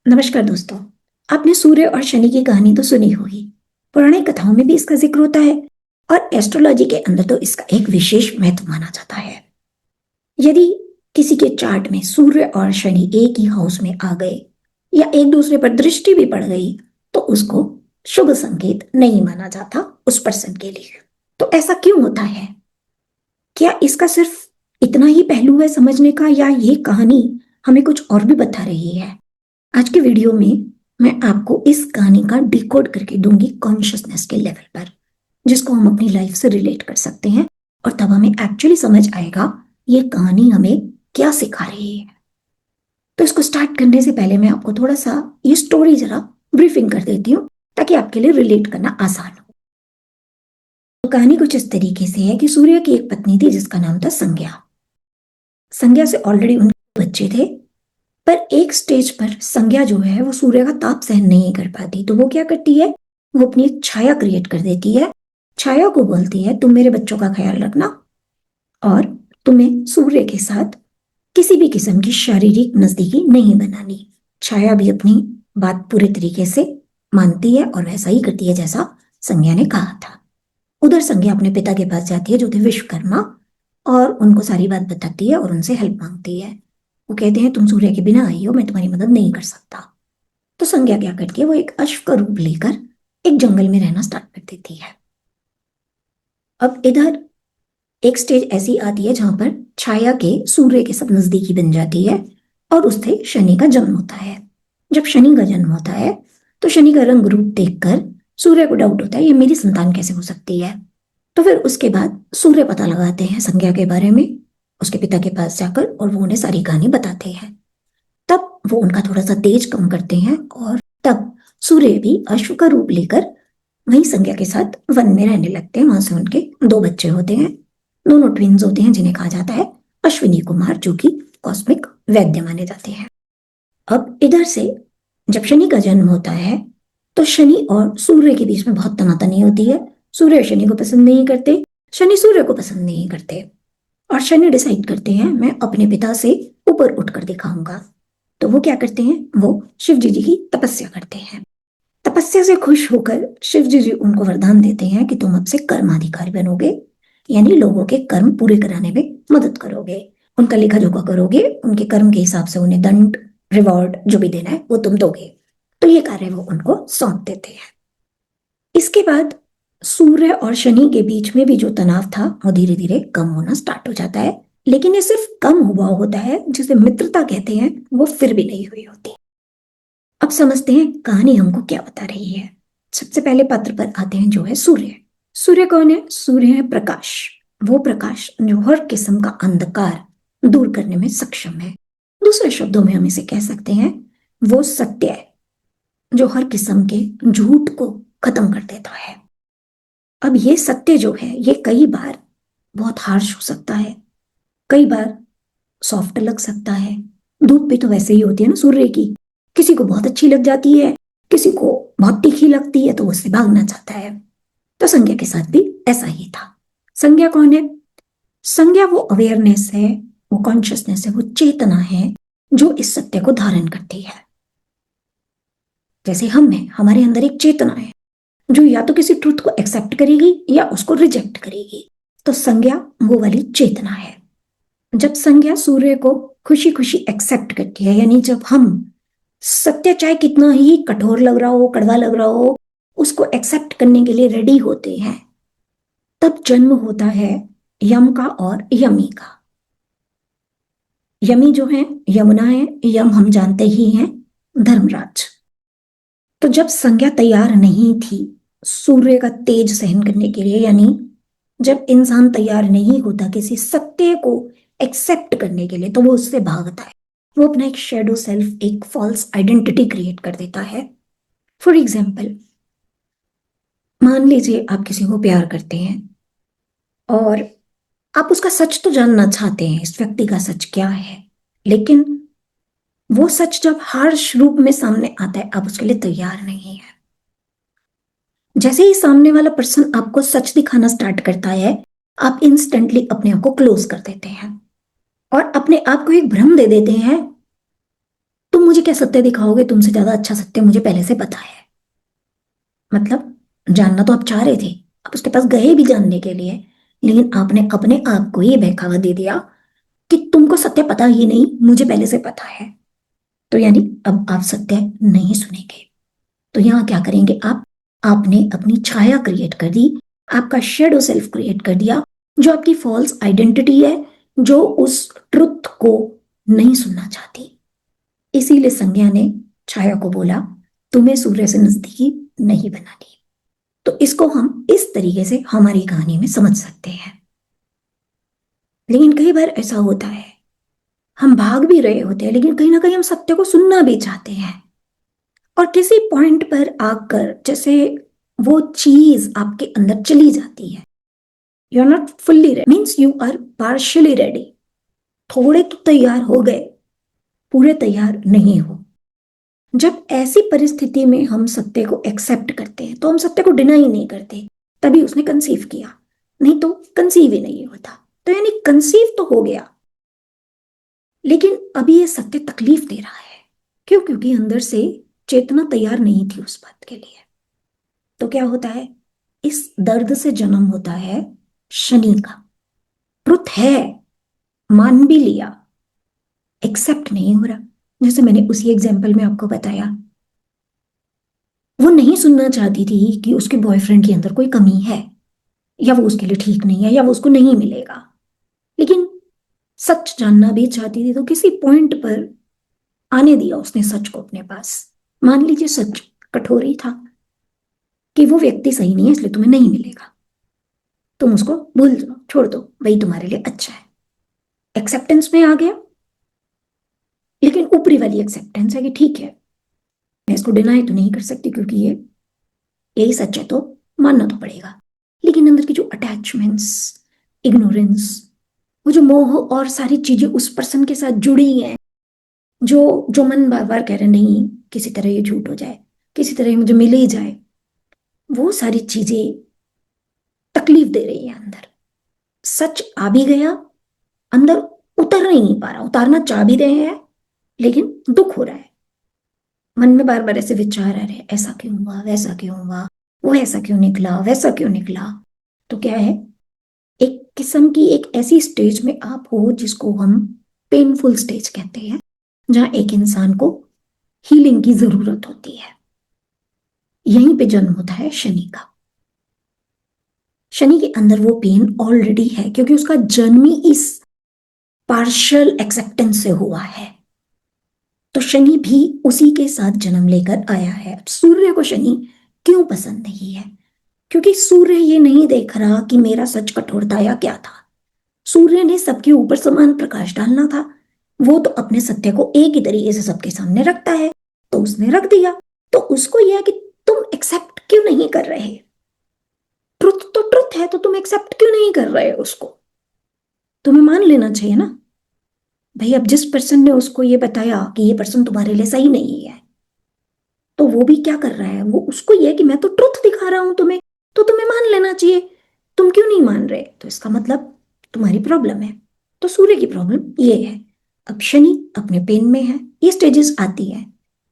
नमस्कार दोस्तों। आपने सूर्य और शनि की कहानी तो सुनी होगी। पुरानी कथाओं में भी इसका जिक्र होता है और एस्ट्रोलॉजी के अंदर तो इसका एक विशेष महत्व माना जाता है। यदि किसी के चार्ट में सूर्य और शनि एक ही हाउस में आ गए या एक दूसरे पर दृष्टि भी पड़ गई तो उसको शुभ संकेत नहीं माना जाता उस पर्सन के लिए। तो ऐसा क्यों होता है? क्या इसका सिर्फ इतना ही पहलू है समझने का, या ये कहानी हमें कुछ और भी बता रही है? आज के वीडियो में मैं आपको इस कहानी का डिकोड करके दूंगी कॉन्शियसनेस के लेवल पर, जिसको हम अपनी लाइफ से रिलेट कर सकते हैं और तब हमें एक्चुअली समझ आएगा ये कहानी हमें क्या सिखा रही है। तो इसको स्टार्ट करने से पहले मैं आपको थोड़ा सा ये स्टोरी जरा ब्रीफिंग कर देती हूँ ताकि आपके लिए रिलेट करना आसान हो। तो कहानी कुछ इस तरीके से है कि सूर्य की एक पत्नी थी जिसका नाम था संज्ञा। संज्ञा से ऑलरेडी उनके बच्चे थे, पर एक स्टेज पर संज्ञा जो है वो सूर्य का ताप सहन नहीं कर पाती, तो वो क्या करती है, वो अपनी एक छाया क्रिएट कर देती है। छाया को बोलती है तुम मेरे बच्चों का ख्याल रखना और तुम्हें सूर्य के साथ किसी भी किस्म की शारीरिक नजदीकी नहीं बनानी। छाया भी अपनी बात पूरे तरीके से मानती है और वैसा ही करती है जैसा संज्ञा ने कहा था। उधर संज्ञा अपने पिता के पास जाती है जो थे विश्वकर्मा, और उनको सारी बात बताती है और उनसे हेल्प मांगती है। वो कहते हैं तुम सूर्य के बिना आई हो, मैं तुम्हारी मदद नहीं कर सकता। तो संज्ञा क्या करती है, वो एक अश्व का रूप लेकर एक जंगल में रहना स्टार्ट कर देती है। अब इधर एक स्टेज ऐसी आती है जहां पर छाया के सूर्य के सब नजदीकी बन जाती है और उससे शनि का जन्म होता है। जब शनि का जन्म होता है तो शनि का रंग रूप देखकर सूर्य को डाउट होता है ये मेरी संतान कैसे हो सकती है। तो फिर उसके बाद सूर्य पता लगाते हैं संज्ञा के बारे में उसके पिता के पास जाकर, और वो उन्हें सारी कहानी बताते हैं। तब वो उनका थोड़ा सा तेज कम करते हैं और तब सूर्य भी अश्व का रूप लेकर वहीं संज्ञा के साथ वन में रहने लगते हैं। वहां से उनके दो बच्चे होते हैं, दोनों ट्विंस होते हैं जिन्हें कहा जाता है अश्विनी कुमार, जो कि कॉस्मिक वैद्य माने जाते हैं। अब इधर से जब शनि का जन्म होता है तो शनि और सूर्य के बीच में बहुत तनातनी होती है। सूर्य शनि को पसंद नहीं करते, शनि सूर्य को पसंद नहीं करते, और शनि डिसाइड करते हैं मैं अपने पिता से ऊपर उठकर दिखाऊंगा। तो वो क्या करते हैं, वो शिव जी की तपस्या करते हैं। तपस्या से खुश होकर शिव जी उनको वरदान देते हैं कि तुम अब से कर्माधिकारी बनोगे, यानी लोगों के कर्म पूरे कराने में मदद करोगे, उनका लेखा जोखा करोगे, उनके कर्म के हिसाब से उन्हें दंड रिवॉर्ड जो भी देना है वो तुम दोगे। तो ये कार्य वो उनको सौंप देते हैं। इसके बाद सूर्य और शनि के बीच में भी जो तनाव था वो धीरे धीरे कम होना स्टार्ट हो जाता है, लेकिन ये सिर्फ कम हुआ होता है, जिसे मित्रता कहते हैं, वो फिर भी नहीं हुई होती। अब समझते हैं कहानी हमको क्या बता रही है। सबसे पहले पात्र पर आते हैं जो है सूर्य। सूर्य कौन है? सूर्य है प्रकाश, वो प्रकाश जो हर किस्म का अंधकार दूर करने में सक्षम है। दूसरे शब्दों में हम इसे कह सकते हैं वो सत्य है जो हर किस्म के झूठ को खत्म कर देता है। अब ये सत्य जो है ये कई बार बहुत हार्श हो सकता है, कई बार सॉफ्ट लग सकता है। धूप भी तो वैसे ही होती है ना सूर्य की, किसी को बहुत अच्छी लग जाती है, किसी को बहुत तीखी लगती है तो वो उससे भागना चाहता है। तो संज्ञा के साथ भी ऐसा ही था। संज्ञा कौन है? संज्ञा वो अवेयरनेस है, वो कॉन्शियसनेस है, वो चेतना है जो इस सत्य को धारण करती है। जैसे हम हैं, हमारे अंदर एक चेतना है जो या तो किसी ट्रुथ को एक्सेप्ट करेगी या उसको रिजेक्ट करेगी। तो संज्ञा वो वाली चेतना है। जब संज्ञा सूर्य को खुशी खुशी एक्सेप्ट करती है, यानी जब हम सत्य चाहे कितना ही कठोर लग रहा हो, कड़वा लग रहा हो, उसको एक्सेप्ट करने के लिए रेडी होते हैं, तब जन्म होता है यम का और यमी का। यमी जो है यमुना है, यम हम जानते ही हैं धर्मराज। तो जब संज्ञा तैयार नहीं थी सूर्य का तेज सहन करने के लिए, यानी जब इंसान तैयार नहीं होता किसी सत्य को एक्सेप्ट करने के लिए, तो वो उससे भागता है। वो अपना एक शेडो सेल्फ, एक फॉल्स आइडेंटिटी क्रिएट कर देता है। फॉर एग्जाम्पल, मान लीजिए आप किसी को प्यार करते हैं और आप उसका सच तो जानना चाहते हैं, इस व्यक्ति का सच क्या है, लेकिन वो सच जब हार्श रूप में सामने आता है आप उसके लिए तैयार नहीं है। जैसे ही सामने वाला पर्सन आपको सच दिखाना स्टार्ट करता है, आप इंस्टेंटली अपने आप को क्लोज कर देते हैं और अपने आप को एक भ्रम दे देते हैं तुम मुझे क्या सत्य दिखाओगे, तुमसे ज्यादा अच्छा सत्य मुझे पहले से पता है। मतलब जानना तो आप चाह रहे थे, आप उसके पास गए भी जानने के लिए, लेकिन आपने अपने आप को ये बहकावा दे दिया कि तुमको सत्य पता ही नहीं, मुझे पहले से पता है। तो यानी अब आप सत्य नहीं सुनेंगे। तो यहां क्या करेंगे आप? आपने अपनी छाया क्रिएट कर दी, आपका शेडो सेल्फ क्रिएट कर दिया, जो आपकी फॉल्स आइडेंटिटी है, जो उस ट्रुथ को नहीं सुनना चाहती। इसीलिए संज्ञा ने छाया को बोला, तुम्हें सूर्य से नजदीकी नहीं बनानी। तो इसको हम इस तरीके से हमारी कहानी में समझ सकते हैं। लेकिन कई बार ऐसा होता है, हम भाग भी रहे होते हैं, लेकिन कहीं ना कहीं हम सत्य को सुनना भी चाहते हैं। और किसी पॉइंट पर आकर जैसे वो चीज आपके अंदर चली जाती है, you are not fully ready, means you are partially ready. थोड़े तो तैयार हो गए, पूरे तैयार नहीं हो। जब ऐसी परिस्थिति में हम सत्य को एक्सेप्ट करते हैं, तो हम सत्य को डिनाई नहीं करते, तभी उसने कंसीव किया, नहीं तो कंसीव ही नहीं होता। तो यानी कंसीव तो हो गया, लेकिन अभी ये सत्य तकलीफ दे रहा है। क्यों? क्योंकि अंदर से चेतना तैयार नहीं थी उस बात के लिए। तो क्या होता है? इस दर्द से जन्म होता है शनि का। ट्रुथ है, मान भी लिया, एक्सेप्ट नहीं हो रहा। जैसे मैंने उसी एग्जाम्पल में आपको बताया, वो नहीं सुनना चाहती थी कि उसके बॉयफ्रेंड के अंदर कोई कमी है, या वो उसके लिए ठीक नहीं है, या वो उसको नहीं मिलेगा। लेकिन सच जानना भी चाहती थी, तो किसी पॉइंट पर आने दिया उसने सच को अपने पास। मान लीजिए सच कठोर ही था कि वो व्यक्ति सही नहीं है, इसलिए तुम्हें नहीं मिलेगा, तुम उसको भूल जाओ, छोड़ दो, वही तुम्हारे लिए अच्छा है। एक्सेप्टेंस में आ गया, लेकिन ऊपरी वाली एक्सेप्टेंस है कि ठीक है, मैं इसको डिनाई तो नहीं कर सकती क्योंकि ये यही सच है, तो मानना तो पड़ेगा। लेकिन अंदर की जो अटैचमेंट्स, इग्नोरेंस, वो जो मोह और सारी चीजें उस पर्सन के साथ जुड़ी हैं, जो जो मन बार बार कह रहे नहीं, किसी तरह ये झूठ हो जाए, किसी तरह ये मुझे मिल ही जाए, वो सारी चीजें तकलीफ दे रही है अंदर। सच आ भी गया, अंदर उतर नहीं पा रहा, उतारना चाह भी रहे हैं, लेकिन दुख हो रहा है। मन में बार बार ऐसे विचार आ रहे हैं, ऐसा क्यों हुआ, वैसा क्यों हुआ, वो ऐसा क्यों निकला, वैसा क्यों निकला। तो क्या है, एक किस्म की एक ऐसी स्टेज में आप हो जिसको हम पेनफुल स्टेज कहते हैं, जहां एक इंसान को हीलिंग की जरूरत होती है। यहीं पे जन्म होता है शनि का। शनि के अंदर वो पेन ऑलरेडी है, क्योंकि उसका जन्म ही इस पार्शियल एक्सेप्टेंस से हुआ है। तो शनि भी उसी के साथ जन्म लेकर आया है। सूर्य को शनि क्यों पसंद नहीं है? क्योंकि सूर्य ये नहीं देख रहा कि मेरा सच कठोरता या क्या था। सूर्य ने सबके ऊपर समान प्रकाश डालना था, वो तो अपने सत्य को एक ही तरीके से सबके सामने रखता है, तो उसने रख दिया। तो उसको यह है कि तुम एक्सेप्ट क्यों नहीं कर रहे? ट्रुथ तो ट्रुथ है, तो तुम एक्सेप्ट क्यों नहीं कर रहे उसको? तुम्हें मान लेना चाहिए ना भाई। अब जिस पर्सन ने उसको ये बताया कि ये पर्सन तुम्हारे लिए सही नहीं है, तो वो भी क्या कर रहा है, वो उसको ये कि मैं तो ट्रुथ दिखा रहा हूं तुम्हें, तो तुम्हें मान लेना चाहिए। तुम क्यों नहीं मान रहे? तो इसका मतलब तुम्हारी प्रॉब्लम है। तो सूर्य की प्रॉब्लम ये है। अब शनि अपने पेन में है, ये स्टेजेस आती है,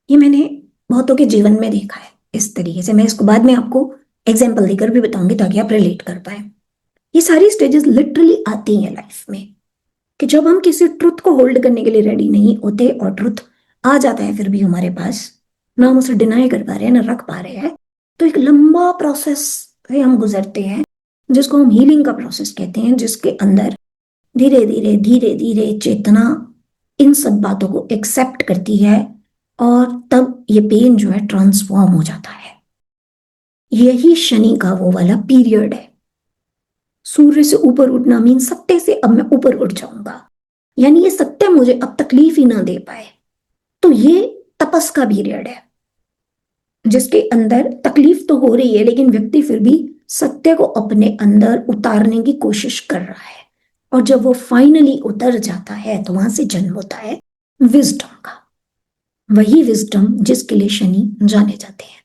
ये मैंने बहुतों के जीवन में देखा है इस तरीके से। मैं इसको बाद में आपको एग्जाम्पल देकर भी बताऊंगी ताकि आप रिलेट कर पाए। ये सारी स्टेजेस लिटरली आती हैं लाइफ में, कि जब हम किसी ट्रुथ को होल्ड करने के लिए रेडी नहीं होते और ट्रुथ आ जाता है फिर भी हमारे पास, ना हम उसे डिनाई कर पा रहे हैं, ना रख पा रहे हैं, तो एक लंबा प्रोसेस से हम गुजरते हैं, जिसको हम हीलिंग का प्रोसेस कहते हैं, जिसके अंदर धीरे धीरे धीरे धीरे चेतना इन सब बातों को एक्सेप्ट करती है, और तब ये पेन जो है ट्रांसफॉर्म हो जाता है। यही शनि का वो वाला पीरियड है। सूर्य से ऊपर उठना मीन सत्य से अब मैं ऊपर उठ जाऊंगा, यानी ये सत्य मुझे अब तकलीफ ही ना दे पाए। तो ये तपस का पीरियड है, जिसके अंदर तकलीफ तो हो रही है, लेकिन व्यक्ति फिर भी सत्य को अपने अंदर उतारने की कोशिश कर रहा है। और जब वो फाइनली उतर जाता है, तो वहां से जन्म होता है विजडम का। वही विजडम जिसके लिए शनि जाने जाते हैं।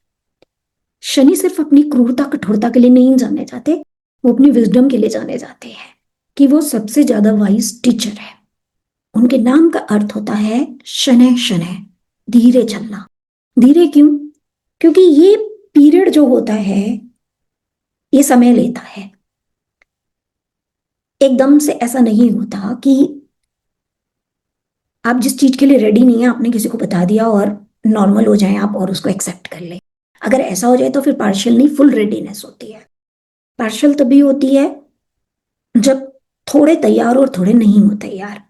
शनि सिर्फ अपनी क्रूरता कठोरता के लिए नहीं जाने जाते, वो अपनी विजडम के लिए जाने जाते हैं, कि वो सबसे ज्यादा वाइज टीचर है। उनके नाम का अर्थ होता है शनैः शनैः, धीरे चलना। धीरे क्यों? क्योंकि ये पीरियड जो होता है ये समय लेता है। एकदम से ऐसा नहीं होता कि आप जिस चीज के लिए रेडी नहीं है आपने किसी को बता दिया और नॉर्मल हो जाए आप और उसको एक्सेप्ट कर ले। अगर ऐसा हो जाए तो फिर पार्शियल नहीं, फुल रेडीनेस होती है। पार्शियल तभी होती है जब थोड़े तैयार और थोड़े नहीं हो तैयार,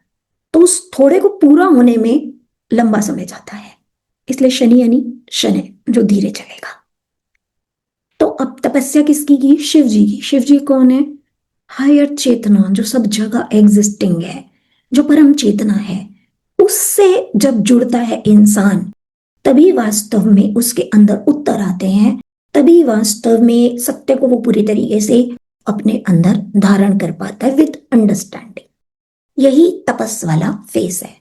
तो उस थोड़े को पूरा होने में लंबा समय जाता है। इसलिए शनि यानी शनि जो धीरे चलेगा। तो अब तपस्या किसकी की? शिव जी की। शिव जी कौन है? हायर चेतना, जो सब जगह एग्जिस्टिंग है, जो परम चेतना है। उससे जब जुड़ता है इंसान तभी वास्तव में उसके अंदर उत्तर आते हैं, तभी वास्तव में सत्य को वो पूरी तरीके से अपने अंदर धारण कर पाता है विद अंडरस्टैंडिंग। यही तपस वाला फेस है।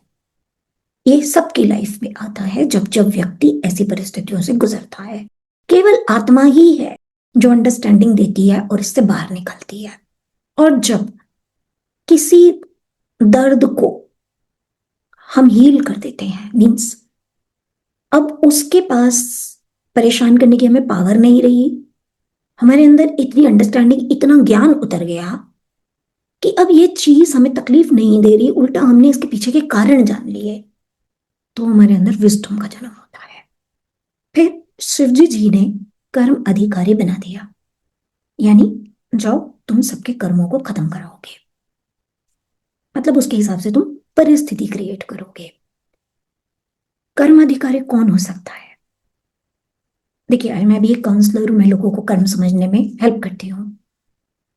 ये सबकी लाइफ में आता है जब जब व्यक्ति ऐसी परिस्थितियों से गुजरता है। केवल आत्मा ही है जो अंडरस्टैंडिंग देती है और इससे बाहर निकलती है। और जब किसी दर्द को हम हील कर देते हैं, मीन्स अब उसके पास परेशान करने की हमें पावर नहीं रही, हमारे अंदर इतनी अंडरस्टैंडिंग, इतना ज्ञान उतर गया कि अब ये चीज हमें तकलीफ नहीं दे रही, उल्टा हमने इसके पीछे के कारण जान लिए, तो हमारे अंदर विजडम का जन्म होता है। फिर शिवजी जी ने कर्म अधिकारी बना दिया, यानी जाओ तुम सबके कर्मों को खत्म कराओगे, मतलब उसके हिसाब से तुम परिस्थिति क्रिएट करोगे। कर्म अधिकारी कौन हो सकता है? देखिए मैं भी एक काउंसलर हूं, मैं लोगों को कर्म समझने में हेल्प करती हूँ।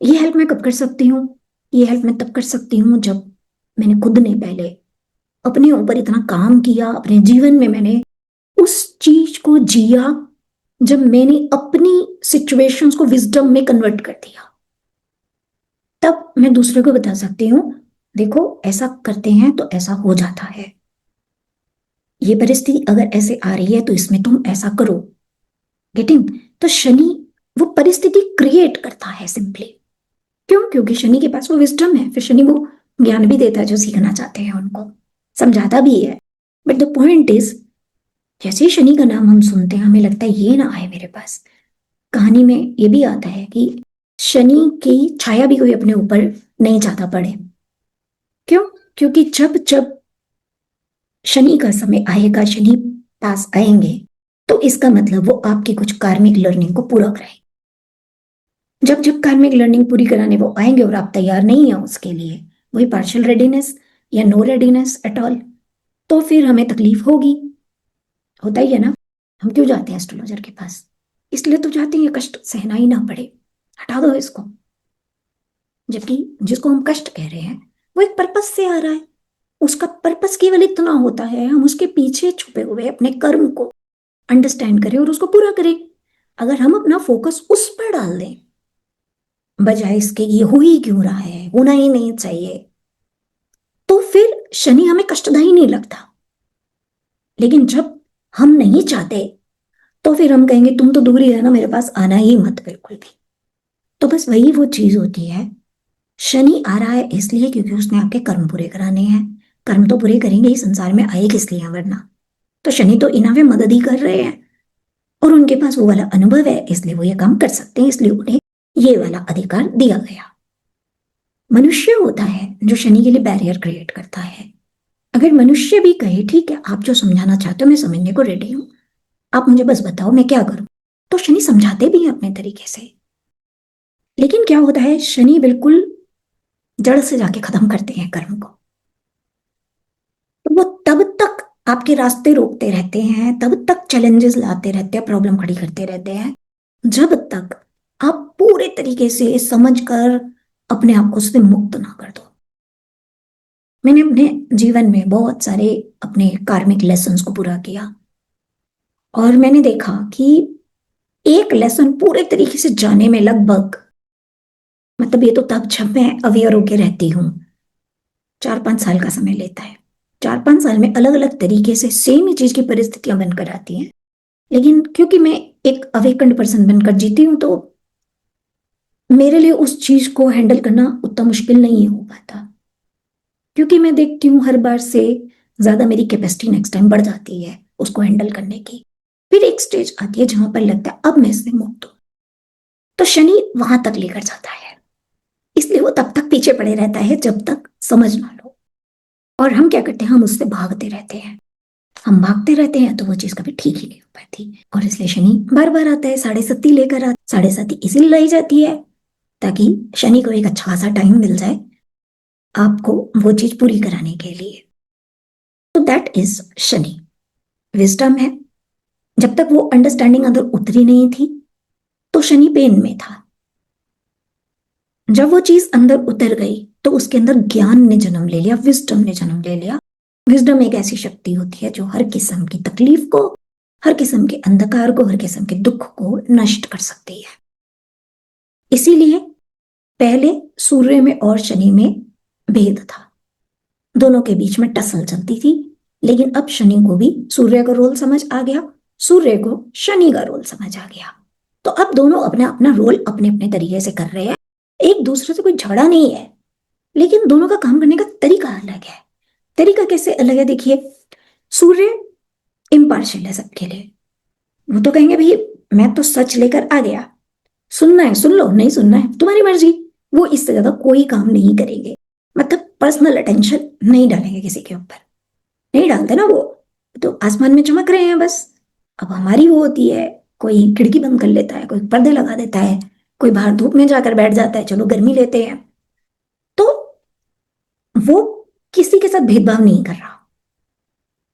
ये हेल्प मैं कब कर सकती हूँ? ये हेल्प मैं तब कर सकती हूँ जब मैंने खुद ने पहले अपने ऊपर इतना काम किया, अपने जीवन में मैंने उस चीज को जिया, जब मैंने अपनी सिचुएशंस को विजडम में कन्वर्ट कर दिया, तब मैं दूसरे को बता सकती हूँ देखो ऐसा करते हैं तो ऐसा हो जाता है, ये परिस्थिति अगर ऐसे आ रही है तो इसमें तुम ऐसा करो। गेटिंग? तो शनि वो परिस्थिति क्रिएट करता है सिंपली। क्यों? क्योंकि शनि के पास वो विजडम है। फिर शनि वो ज्ञान भी देता है जो सीखना चाहते हैं उनको, समझाता भी है। बट द पॉइंट इज, जैसे ही शनि का नाम हम सुनते हैं हमें लगता है ये ना आए मेरे पास। कहानी में ये भी आता है कि शनि की छाया भी कोई अपने ऊपर नहीं चाहता पड़े। क्यों? क्योंकि जब जब शनि का समय आएगा, शनि पास आएंगे, तो इसका मतलब वो आपकी कुछ कार्मिक लर्निंग को पूरा कराएंगे। जब जब कार्मिक लर्निंग पूरी कराने वो आएंगे और आप तैयार नहीं है उसके लिए, वही पार्शियल रेडीनेस या नो रेडीनेस एट ऑल, तो फिर हमें तकलीफ होगी। होता ही है ना। हम क्यों जाते हैं एस्ट्रोलॉजर के पास? इसलिए तो जाते हैं कष्ट सहना ही ना पड़े, हटा दो इसको। जबकि जिसको हम कष्ट कह रहे हैं वो एक पर्पस से आ रहा है, उसका पर्पस केवल इतना होता है हम उसके पीछे छुपे हुए अपने कर्म को अंडरस्टैंड करें और उसको पूरा करें। अगर हम अपना फोकस उस पर डाल दें बजाय इसके ये हो ही क्यों रहा है, होना ही नहीं चाहिए, तो फिर शनि हमें कष्टदायी नहीं लगता। लेकिन जब हम नहीं चाहते तो फिर हम कहेंगे तुम तो दूर ही रहना, मेरे पास आना ही मत बिल्कुल भी। तो बस वही वो चीज होती है। शनि आ रहा है इसलिए क्योंकि उसने आपके कर्म पूरे कराने हैं। कर्म तो पूरे करेंगे ही, संसार में आए किस लिए हैं वरना। तो शनि तो इन्हें मदद ही कर रहे हैं और उनके पास वो वाला अनुभव है इसलिए वो ये काम कर सकते हैं, इसलिए उन्हें ये वाला अधिकार दिया गया। मनुष्य होता है जो शनि के लिए बैरियर क्रिएट करता है। अगर मनुष्य भी कहे ठीक है आप जो समझाना चाहते हो मैं समझने को रेडी हूं, आप मुझे बस बताओ मैं क्या करूं, तो शनि समझाते भी हैं अपने तरीके से। लेकिन क्या होता है, शनि बिल्कुल जड़ से जाके खत्म करते हैं कर्म को। तो वो तब तक आपके रास्ते रोकते रहते हैं, तब तक चैलेंजेस लाते रहते हैं, प्रॉब्लम खड़ी करते रहते हैं, जब तक आप पूरे तरीके से समझकर अपने आप को उससे मुक्त ना कर दो। मैंने अपने जीवन में बहुत सारे अपने कार्मिक लेसन्स को पूरा किया और मैंने देखा कि एक लेसन पूरे तरीके से जाने में लगभग, मतलब ये तो तब जब मैं अवेयर होके रहती हूँ, 4-5 साल का समय लेता है। 4-5 साल में अलग अलग तरीके से सेम ही चीज की परिस्थितियां बनकर आती हैं, लेकिन क्योंकि मैं एक अवेकन्ड पर्सन बनकर जीती हूँ तो मेरे लिए उस चीज को हैंडल करना उतना मुश्किल नहीं हो पाता, क्योंकि मैं देखती हूँ हर बार से ज्यादा मेरी कैपेसिटी नेक्स्ट टाइम बढ़ जाती है। उसको हैंडल करने की। फिर एक स्टेज आती है जहां पर लगता है अब मैं इससे मुक्त हूं, तो शनि वहां तक लेकर जाता है। इसलिए वो तब तक पीछे पड़े रहता है जब तक समझ ना लो। और हम क्या करते हैं, हम उससे भागते रहते हैं। हम भागते रहते हैं तो वो चीज कभी ठीक ही नहीं हो पाती, और इसलिए शनि बार बार आता है, साढ़े सती लेकर आता। साढ़े सती इसीलिए लाई जाती है ताकि शनि को एक अच्छा सा टाइम मिल जाए आपको वो चीज पूरी कराने के लिए। तो दैट इज शनि। विजडम है, जब तक वो अंडरस्टैंडिंग अंदर उतरी नहीं थी तो शनि पेन में था। जब वो चीज अंदर उतर गई तो उसके अंदर ज्ञान ने जन्म ले लिया, विजडम ने जन्म ले लिया। विजडम एक ऐसी शक्ति होती है जो हर किस्म की तकलीफ को, हर किस्म के अंधकार को, हर किस्म के दुख को नष्ट कर सकती है। इसीलिए पहले सूर्य में और शनि में भेद था, दोनों के बीच में टसल चलती थी। लेकिन अब शनि को भी सूर्य का रोल समझ आ गया, सूर्य को शनि का रोल समझ आ गया। तो अब दोनों अपना अपना रोल अपने अपने तरीके से कर रहे हैं। एक दूसरे से कोई झगड़ा नहीं है, लेकिन दोनों का काम करने का तरीका अलग है। तरीका कैसे अलग है, देखिए। सूर्य इम्पार्शियल है सबके लिए। वो तो कहेंगे भाई मैं तो सच लेकर आ गया, सुनना है सुन लो, नहीं सुनना है तुम्हारी मर्जी। वो इससे ज्यादा कोई काम नहीं करेंगे, मतलब पर्सनल अटेंशन नहीं डालेंगे किसी के ऊपर। नहीं डालते ना वो, तो आसमान में चमक रहे हैं बस। अब हमारी वो होती है, कोई खिड़की बंद कर लेता है, कोई पर्दे लगा देता है, कोई बाहर धूप में जाकर बैठ जाता है, चलो गर्मी लेते हैं। तो वो किसी के साथ भेदभाव नहीं कर रहा,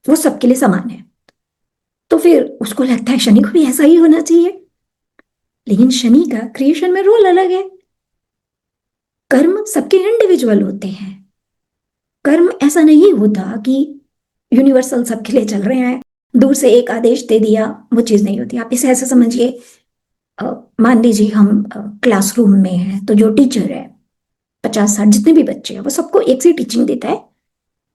वो सबके लिए समान है। तो फिर उसको लगता है शनि को भी ऐसा ही होना चाहिए। लेकिन शनि का क्रिएशन में रोल अलग है। कर्म सबके इंडिविजुअल होते हैं। कर्म ऐसा नहीं होता कि यूनिवर्सल सबके लिए चल रहे हैं, दूर से एक आदेश दे दिया, वो चीज नहीं होती। आप इसे ऐसे समझिए, मान लीजिए हम क्लासरूम में हैं, तो जो टीचर है 50-60 जितने भी बच्चे हैं वो सबको एक सी टीचिंग देता है।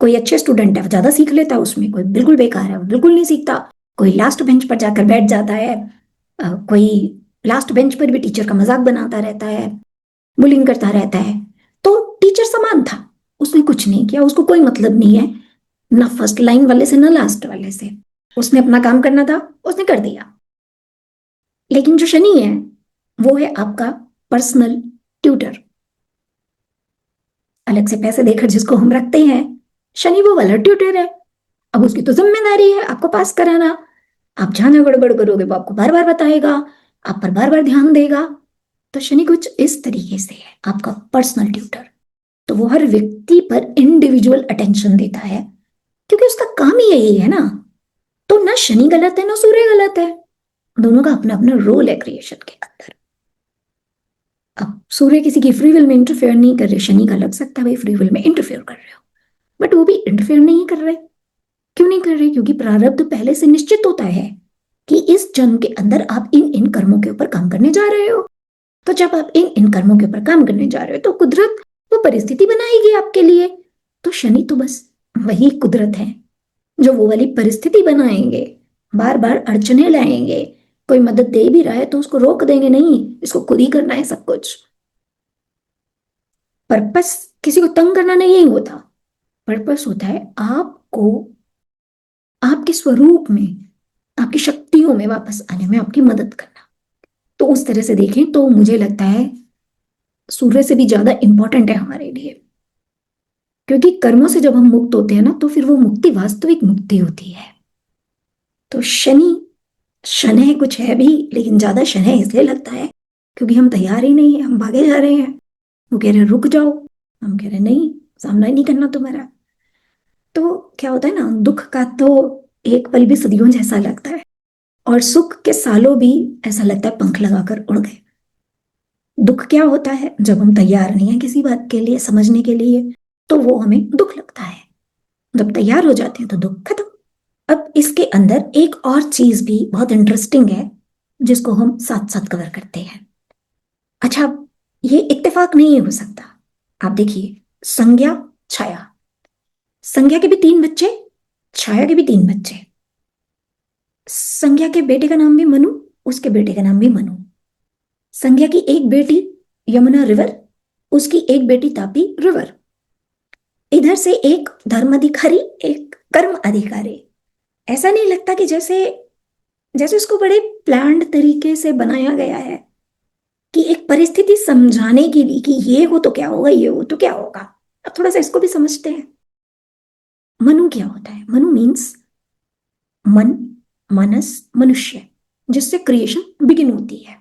कोई अच्छे स्टूडेंट है वो ज्यादा सीख लेता है उसमें, कोई बिल्कुल बेकार है वो बिल्कुल नहीं सीखता, कोई लास्ट बेंच पर जाकर बैठ जाता है, कोई लास्ट बेंच पर भी टीचर का मजाक बनाता रहता है, बुलिंग करता रहता है। तो टीचर समान था, उसने कुछ नहीं किया, उसको कोई मतलब नहीं है ना फर्स्ट लाइन वाले से ना लास्ट वाले से। उसने अपना काम करना था, उसने कर दिया। लेकिन जो शनि है वो है आपका पर्सनल ट्यूटर। अलग से पैसे देकर जिसको हम रखते हैं, शनि वो वाला ट्यूटर है। अब उसकी तो जिम्मेदारी है आपको पास कराना। आप जहां गड़बड़ करोगे वो आपको बार बार बताएगा, आप पर बार बार ध्यान देगा। तो शनि कुछ इस तरीके से है आपका पर्सनल ट्यूटर। तो वो हर व्यक्ति पर इंडिविजुअल अटेंशन देता है, क्योंकि उसका काम ही यही है ना। तो ना शनि गलत है ना सूर्य गलत है, दोनों का अपना अपना रोल है क्रिएशन के अंदर। अब सूर्य किसी की फ्री विल में इंटरफेयर नहीं कर रहे, शनि का लग सकता है भाई फ्री विल में इंटरफेयर कर रहे हो, बट वो भी इंटरफेयर नहीं कर रहे। क्यों नहीं कर रहे? क्योंकि प्रारब्ध पहले से निश्चित होता है कि इस जन्म के अंदर आप इन इन कर्मों के ऊपर काम करने जा रहे हो। तो जब आप इन इन कर्मों के ऊपर काम करने जा रहे हो तो कुदरत वो परिस्थिति बनाएगी आपके लिए। तो शनि तो बस वही कुदरत है जो वो वाली परिस्थिति बनाएंगे, बार बार अड़चने लाएंगे। कोई मदद दे भी रहा है तो उसको रोक देंगे, नहीं इसको खुद ही करना है सब कुछ। पर्पस किसी को तंग करना नहीं होता, पर्पस होता है आपको आपके स्वरूप में, आपकी शक्तियों में वापस आने में आपकी मदद करना। तो उस तरह से देखें तो मुझे लगता है सूर्य से भी ज्यादा इंपॉर्टेंट है हमारे लिए। क्योंकि कर्मों से जब हम मुक्त होते हैं ना तो फिर वो मुक्ति वास्तविक मुक्ति होती है। तो शनि शनै कुछ है भी, लेकिन ज्यादा शनै इसलिए लगता है क्योंकि हम तैयार ही नहीं है, हम भागे जा रहे हैं। वो कह रहे हैं रुक जाओ, हम कह रहे हैं नहीं, सामना ही नहीं करना तुम्हारा। तो क्या होता है ना, दुख का तो एक पल भी सदियों जैसा लगता है, और सुख के सालों भी ऐसा लगता है पंख लगाकर उड़ गए। दुख क्या होता है? जब हम तैयार नहीं है किसी बात के लिए, समझने के लिए, तो वो हमें दुख लगता है। जब तैयार हो जाते हैं तो दुख खत्म। अब इसके अंदर एक और चीज भी बहुत इंटरेस्टिंग है जिसको हम साथ साथ कवर करते हैं। अच्छा, ये इत्तेफाक नहीं हो सकता। आप देखिए, संज्ञा छाया, संज्ञा के भी 3 बच्चे, छाया के भी 3 बच्चे। संज्ञा के बेटे का नाम भी मनु, उसके बेटे का नाम भी मनु। संज्ञा की एक बेटी यमुना रिवर, उसकी एक बेटी तापी रिवर। इधर से एक धर्म अधिकारी, एक कर्म अधिकारी। ऐसा नहीं लगता कि जैसे जैसे उसको बड़े प्लान्ड तरीके से बनाया गया है कि एक परिस्थिति समझाने के लिए कि ये हो तो क्या होगा, ये हो तो क्या होगा। अब थोड़ा सा इसको भी समझते हैं। मनु क्या होता है? मनु मीन्स मन, मानस, मनुष्य, जिससे क्रिएशन बिगिन होती है।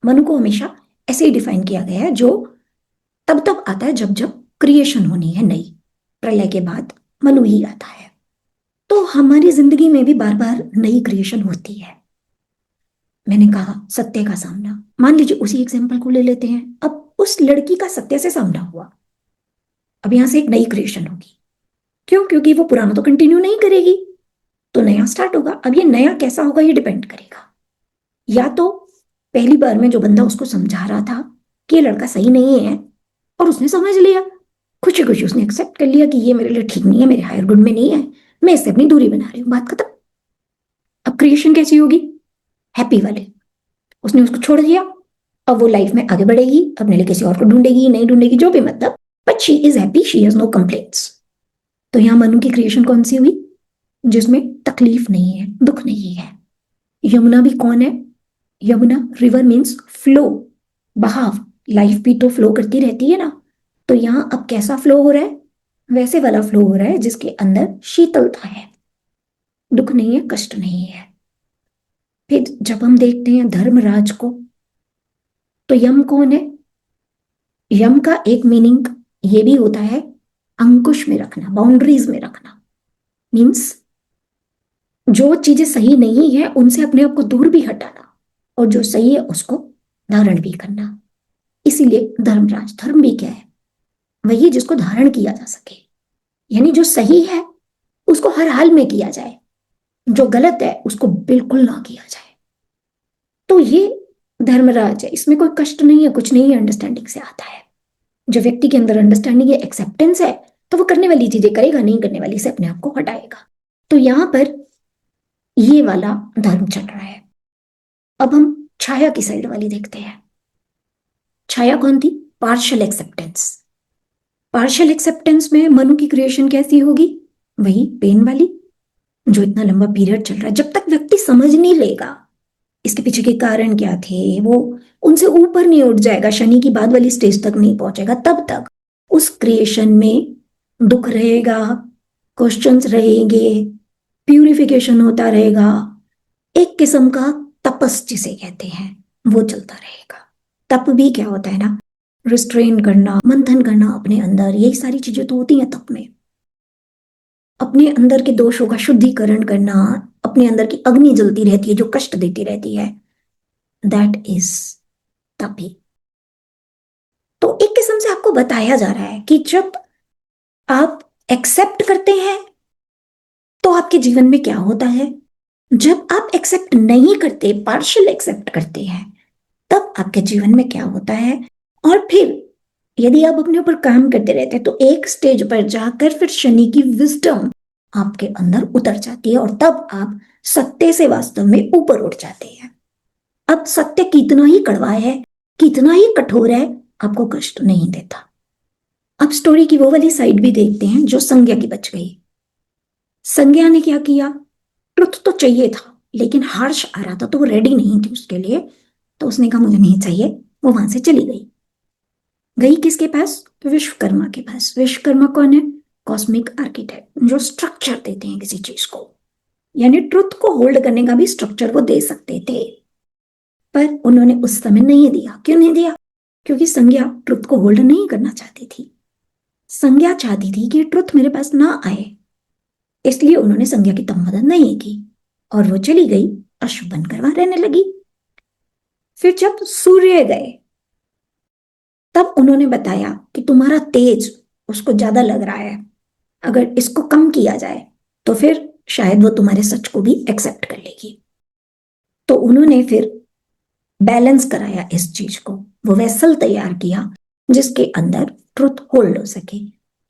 मनु को हमेशा ऐसे ही डिफाइन किया गया है, जो तब तब आता है जब जब क्रिएशन होनी है नई। प्रलय के बाद मनु ही आता है। तो हमारी जिंदगी में भी बार बार नई क्रिएशन होती है। मैंने कहा सत्य का सामना, मान लीजिए उसी एग्जाम्पल को ले लेते हैं। अब उस लड़की का सत्य से सामना हुआ, अब यहां से एक नई क्रिएशन होगी। क्यों? क्योंकि वो पुराना तो कंटिन्यू नहीं करेगी, तो नया स्टार्ट होगा। अब ये नया कैसा होगा ये डिपेंड करेगा। या तो पहली बार में जो बंदा उसको समझा रहा था कि ये लड़का सही नहीं है और उसने समझ लिया, खुशी खुशी उसने एक्सेप्ट कर लिया कि ये मेरे लिए ठीक नहीं है, मेरे हायर गुड में नहीं है, मैं इससे अपनी दूरी बना रही हूँ, बात खत्म। अब क्रिएशन कैसी होगी? हैप्पी वाले। उसने उसको छोड़ दिया, अब वो लाइफ में आगे बढ़ेगी, अपने लिए किसी और को ढूंढेगी, नहीं ढूंढेगी, जो भी मतलब, but she is happy, she has no complaints. तो यहां मनु की क्रिएशन कौन सी हुई? जिसमें तकलीफ नहीं है, दुख नहीं है। यमुना भी कौन है? यमुना रिवर मीन्स फ्लो, बहाव। लाइफ भी तो फ्लो करती रहती है ना। तो यहां अब कैसा फ्लो हो रहा है? वैसे वाला फ्लो हो रहा है जिसके अंदर शीतलता है, दुख नहीं है, कष्ट नहीं है। फिर जब हम देखते हैं धर्मराज को, तो यम कौन है? यम का एक मीनिंग ये भी होता है अंकुश में रखना, बाउंड्रीज में रखना। मीन्स जो चीजें सही नहीं है उनसे अपने आप को दूर भी हटाना, और जो सही है उसको धारण भी करना। इसीलिए धर्मराज, धर्म भी क्या है? वही जिसको धारण किया जा सके, यानी जो सही है उसको हर हाल में किया जाए, जो गलत है उसको बिल्कुल ना किया जाए। तो ये धर्मराज है, इसमें कोई कष्ट नहीं है, कुछ नहीं है, अंडरस्टैंडिंग से आता है। जो व्यक्ति के अंदर अंडरस्टैंडिंग है, एक्सेप्टेंस है, तो वो करने वाली चीजें करेगा, नहीं करने वाली से अपने आप को हटाएगा। तो यहां पर ये वाला धर्म चल रहा है। अब हम छाया की साइड वाली देखते हैं। छाया कौन थी? Partial acceptance. पार्शियल एक्सेप्टेंस में मनु की क्रिएशन कैसी होगी? वही पेन वाली, जो इतना लंबा पीरियड चल रहा है, जब तक व्यक्ति समझ नहीं लेगा इसके पीछे के कारण क्या थे, वो उनसे ऊपर नहीं उठ जाएगा, शनि की बाद वाली स्टेज तक नहीं पहुंचेगा, तब तक उस क्रिएशन में दुख रहेगा, क्वेश्चंस रहेंगे, प्यूरिफिकेशन होता रहेगा। एक किस्म का तपस जिसे कहते हैं वो चलता रहेगा। तप भी क्या होता है ना, रिस्ट्रेन करना, मंथन करना अपने अंदर, यही सारी चीजें तो होती हैं तप में। अपने अंदर के दोषों का शुद्धिकरण करना, अपने अंदर की अग्नि जलती रहती है जो कष्ट देती रहती है, दैट इज तपी। तो एक किस्म से आपको बताया जा रहा है कि जब आप एक्सेप्ट करते हैं तो आपके जीवन में क्या होता है, जब आप एक्सेप्ट नहीं करते, पार्शियल एक्सेप्ट करते हैं, तब आपके जीवन में क्या होता है। और फिर यदि आप अपने ऊपर काम करते रहते हैं तो एक स्टेज पर जाकर फिर शनि की विजडम आपके अंदर उतर जाती है, और तब आप सत्य से वास्तव में ऊपर उठ जाते हैं। अब सत्य कितना ही कड़वा है, कितना ही कठोर है, आपको कष्ट नहीं देता। अब स्टोरी की वो वाली साइड भी देखते हैं जो संज्ञा की बच गई। संज्ञा ने क्या किया? ट्रुथ तो चाहिए था, लेकिन हर्ष आ रहा था तो वो रेडी नहीं थी उसके लिए, तो उसने कहा मुझे नहीं चाहिए, वो वहां से चली गई। गई किसके पास? विश्वकर्मा के पास। विश्वकर्मा कौन है? कॉस्मिक आर्किटेक्ट, जो स्ट्रक्चर देते हैं किसी चीज को, यानी ट्रुथ को होल्ड करने का भी स्ट्रक्चर वो दे सकते थे, पर उन्होंने उस समय नहीं दिया। क्यों नहीं दिया? क्योंकि संज्ञा ट्रुथ को होल्ड नहीं करना चाहती थी। संज्ञा चाहती थी कि ट्रुथ मेरे पास ना आए, इसलिए उन्होंने संज्ञा की तब मदद नहीं की, और वो चली गई, अशुभ बनकर वहां रहने लगी। फिर जब सूर्य गए तब उन्होंने बताया कि तुम्हारा तेज उसको ज्यादा लग रहा है, अगर इसको कम किया जाए तो फिर शायद वो तुम्हारे सच को भी एक्सेप्ट कर लेगी। तो उन्होंने फिर बैलेंस कराया इस चीज को, वो वेसल तैयार किया जिसके अंदर ट्रुथ होल्ड हो सके।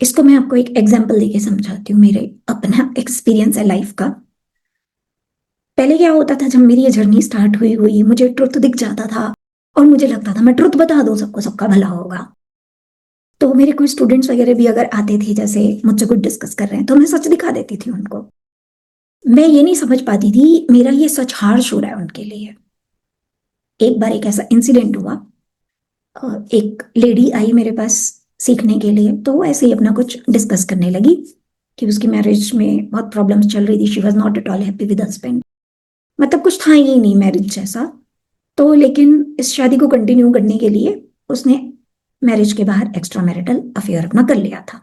इसको मैं आपको एक एग्जांपल देके समझाती हूँ, मेरे अपना एक्सपीरियंस है लाइफ का। पहले क्या होता था, जब मेरी ये जर्नी स्टार्ट हुई हुई मुझे ट्रुथ दिख जाता था और मुझे लगता था मैं ट्रुथ बता दूं सबको, सबका भला होगा। तो मेरे कोई स्टूडेंट्स वगैरह भी अगर आते थे, जैसे मुझसे कुछ डिस्कस कर रहे हैं, तो मैं सच दिखा देती थी उनको। मैं ये नहीं समझ पाती थी मेरा ये सच हार्श हो रहा है उनके लिए। एक बार एक ऐसा इंसिडेंट हुआ, एक लेडी आई मेरे पास सीखने के लिए, तो वो ऐसे ही अपना कुछ डिस्कस करने लगी कि उसकी मैरिज में बहुत प्रॉब्लम्स चल रही थी। She was not at all happy with husband, मतलब कुछ था ही नहीं मैरिज जैसा। तो लेकिन इस शादी को कंटिन्यू करने के लिए उसने मैरिज के बाहर एक्स्ट्रा मैरिटल अफेयर अपना कर लिया था।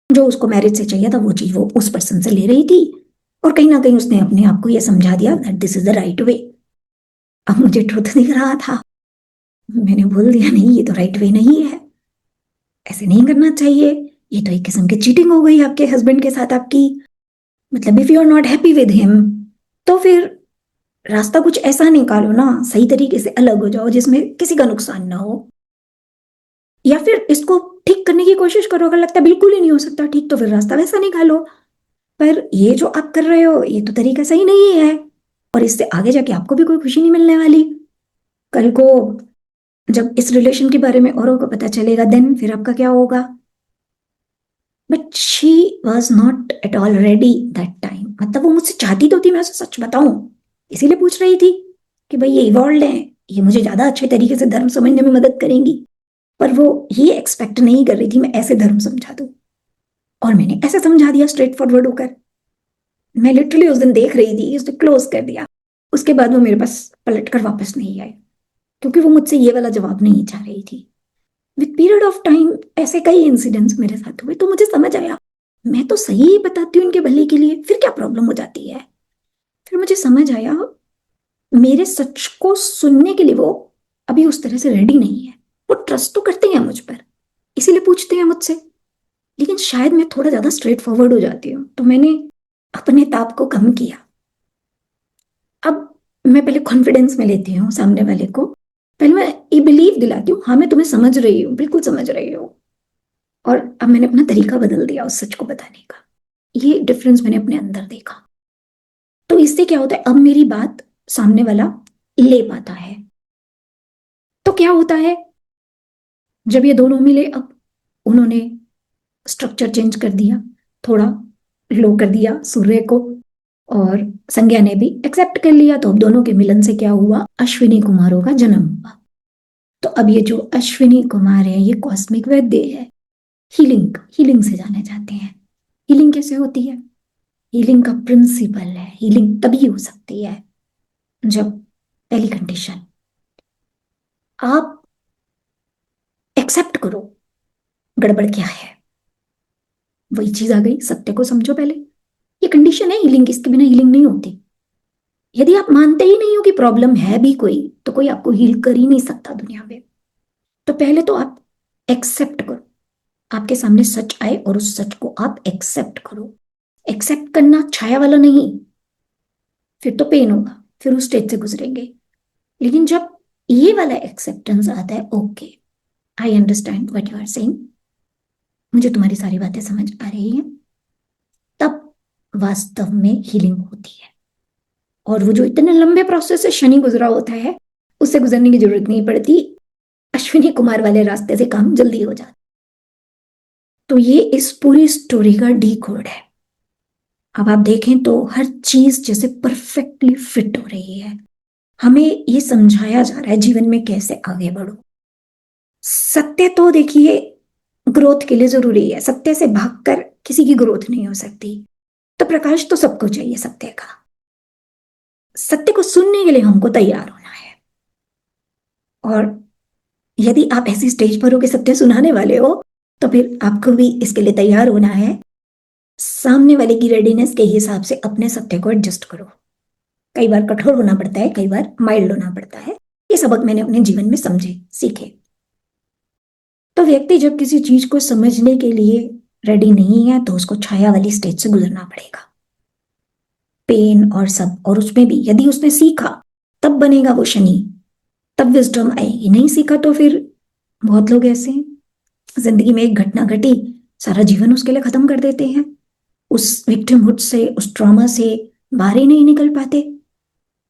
जो उसको मैरिज से चाहिए था वो चीज वो उस पर्सन से ले रही थी, और कहीं ना कहीं उसने अपने आप को यह समझा दिया that this is the right way. अब मुझे ट्रुथ दिख रहा था, मैंने बोल दिया नहीं ये तो राइट वे नहीं है, ऐसे नहीं करना चाहिए, ये तो एक किस्म की चीटिंग हो गई आपके हस्बैंड के साथ आपकी। मतलब if you are not happy with him तो फिर रास्ता कुछ ऐसा निकालो ना, सही तरीके से अलग हो जाओ जिसमें किसी का नुकसान ना हो, या फिर इसको ठीक करने की कोशिश करो। अगर लगता है बिल्कुल ही नहीं हो सकता ठीक तो फिर रास्ता वैसा निकालो। पर ये जो आप कर रहे हो ये तो तरीका सही नहीं है, और इससे आगे जाके आपको भी कोई खुशी नहीं मिलने वाली। कल को जब इस रिलेशन के बारे में औरों को पता चलेगा देन फिर आपका क्या होगा। But she was not at all ready that time. मतलब वो मुझसे चाहती तो थी मैं उसे सच बताऊं, इसीलिए पूछ रही थी कि भाई ये इवॉल्व है, ये मुझे ज्यादा अच्छे तरीके से धर्म समझने में मदद करेंगी। पर वो ये एक्सपेक्ट नहीं कर रही थी मैं ऐसे धर्म समझा दूं, और मैंने ऐसे समझा दिया स्ट्रेट फॉरवर्ड होकर। मैं लिटरली उस दिन देख रही थी, उसने क्लोज कर दिया। उसके बाद वो मेरे पास पलट कर वापस नहीं आए, क्योंकि वो मुझसे ये वाला जवाब नहीं चाह रही थी। विद पीरियड ऑफ टाइम ऐसे कई इंसिडेंट्स मेरे साथ हुए, तो मुझे समझ आया मैं तो सही ही बताती हूँ इनके भले के लिए, फिर क्या प्रॉब्लम हो जाती है। फिर मुझे समझ आया मेरे सच को सुनने के लिए वो अभी उस तरह से रेडी नहीं है। वो ट्रस्ट तो करते हैं मुझ पर, इसीलिए पूछते हैं मुझसे, लेकिन शायद मैं थोड़ा ज्यादा स्ट्रेट फॉरवर्ड हो जाती हूँ, तो मैंने अपने ताप को कम किया। अब मैं पहले कॉन्फिडेंस में लेती हूँ सामने वाले को, पहले मैं ये बिलीव दिलाती हूँ हाँ मैं तुम्हें समझ रही हूँ, बिल्कुल समझ रही हूँ। और अब मैंने अपना तरीका बदल दिया उस सच को बताने का। ये डिफरेंस मैंने अपने अंदर देखा। तो इससे क्या होता है, अब मेरी बात सामने वाला ले पाता है। तो क्या होता है जब ये दोनों मिले, अब उन्होंने स्ट्रक्चर चेंज कर दिया, थोड़ा लो कर दिया सूर्य को, और संज्ञा ने भी एक्सेप्ट कर लिया। तो अब दोनों के मिलन से क्या हुआ, अश्विनी कुमारों का जन्म हुआ। तो अब ये जो अश्विनी कुमार है ये कॉस्मिक वैद्य है, हीलिंग हीलिंग से जाने जाते हैं। हीलिंग कैसे होती है, हीलिंग का प्रिंसिपल है, हीलिंग तभी हो सकती है जब पहली कंडीशन आप एक्सेप्ट करो गड़बड़ क्या है। वही चीज आ गई, सत्य को समझो पहले, ये कंडीशन है हीलिंग की, इसके बिना हीलिंग नहीं होती। यदि आप मानते ही नहीं हो कि प्रॉब्लम है भी कोई, तो कोई आपको हील कर ही नहीं सकता दुनिया में। तो पहले तो आप एक्सेप्ट करो, आपके सामने सच आए और उस सच को आप एक्सेप्ट करो। एक्सेप्ट करना छाया वाला नहीं, फिर तो पेन होगा, फिर उस स्टेज से गुजरेंगे। लेकिन जब ये वाला एक्सेप्टेंस आता है, okay I understand what you are saying, मुझे तुम्हारी सारी बातें समझ आ रही हैं, तब वास्तव में हीलिंग होती है। और वो जो इतने लंबे प्रोसेस से शनि गुजरा होता है उससे गुजरने की जरूरत नहीं पड़ती, अश्विनी कुमार वाले रास्ते से काम जल्दी हो जाता। तो ये इस पूरी स्टोरी का डी कोड है। अब आप देखें तो हर चीज जैसे परफेक्टली फिट हो रही है, हमें ये समझाया जा रहा है जीवन में कैसे आगे बढ़ो। सत्य तो देखिए ग्रोथ के लिए जरूरी है, सत्य से भागकर किसी की ग्रोथ नहीं हो सकती। तो प्रकाश तो सबको चाहिए सत्य का, सत्य को सुनने के लिए हमको तैयार होना है। और यदि आप ऐसी स्टेज पर हो कि सत्य सुनाने वाले हो, तो फिर आपको भी इसके लिए तैयार होना है। सामने वाले की रेडीनेस के हिसाब से अपने सत्य को एडजस्ट करो। कई बार कठोर होना पड़ता है, कई बार माइल्ड होना पड़ता है। ये सबक मैंने अपने जीवन में समझे सीखे। तो व्यक्ति जब किसी चीज को समझने के लिए रेडी नहीं है तो उसको छाया वाली स्टेज से गुजरना पड़ेगा, पेन और सब। और उसमें भी यदि उसने सीखा तब बनेगा वो शनि, तब विजडम आएगी। नहीं सीखा तो फिर बहुत लोग ऐसे हैं, जिंदगी में एक घटना घटी सारा जीवन उसके लिए खत्म कर देते हैं, उस विक्टिमहुड से उस ट्रॉमा से बाहर ही नहीं निकल पाते।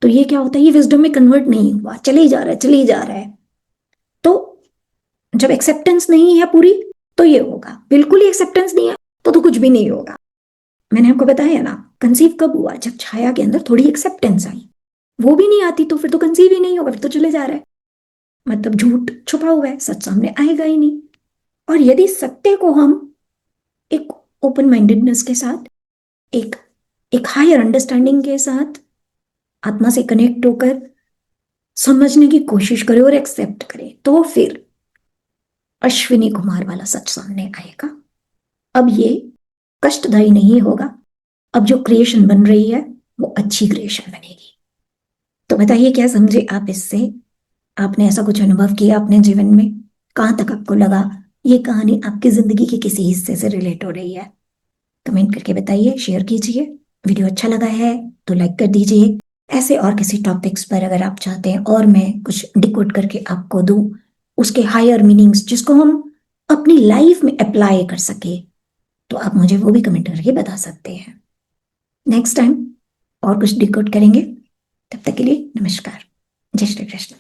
तो ये क्या होता है, ये विजडम में कन्वर्ट नहीं हुआ, चले ही जा रहा है चले ही जा रहा है। तो जब एक्सेप्टेंस नहीं है पूरी तो ये होगा, बिल्कुल ही एक्सेप्टेंस नहीं है तो कुछ भी नहीं होगा। मैंने आपको बताया ना, कंसीव कब हुआ? जब छाया के अंदर थोड़ी एक्सेप्टेंस आई। वो भी नहीं आती तो फिर तो कंसीव ही नहीं होगा, फिर तो चले जा रहा है, मतलब झूठ छुपा हुआ है, सच सामने आएगा ही नहीं। और यदि सत्य को हम एक ओपन माइंडेडनेस के साथ, एक एक हायर अंडरस्टैंडिंग के साथ, आत्मा से कनेक्ट होकर समझने की कोशिश करें और एक्सेप्ट करें, तो फिर अश्विनी कुमार वाला सच सामने आएगा। अब ये कष्टदायी नहीं होगा। अब जो क्रिएशन बन रही है वो अच्छी क्रिएशन बनेगी। तो बताइए क्या समझे आप इससे? आपने ऐसा कुछ अनुभव किया अपने जीवन में? कहां तक आपको लगा ये कहानी आपकी जिंदगी के किसी हिस्से से रिलेट हो रही है? कमेंट करके बताइए, शेयर कीजिए। वीडियो अच्छा लगा है तो लाइक कर दीजिए। ऐसे और किसी टॉपिक्स पर अगर आप चाहते हैं और मैं कुछ डिकोड करके आपको दूं, उसके हायर मीनिंग्स जिसको हम अपनी लाइफ में अप्लाई कर सके, तो आप मुझे वो भी कमेंट करके बता सकते हैं। नेक्स्ट टाइम और कुछ डिकोड करेंगे। तब तक के लिए नमस्कार। जय श्री कृष्ण।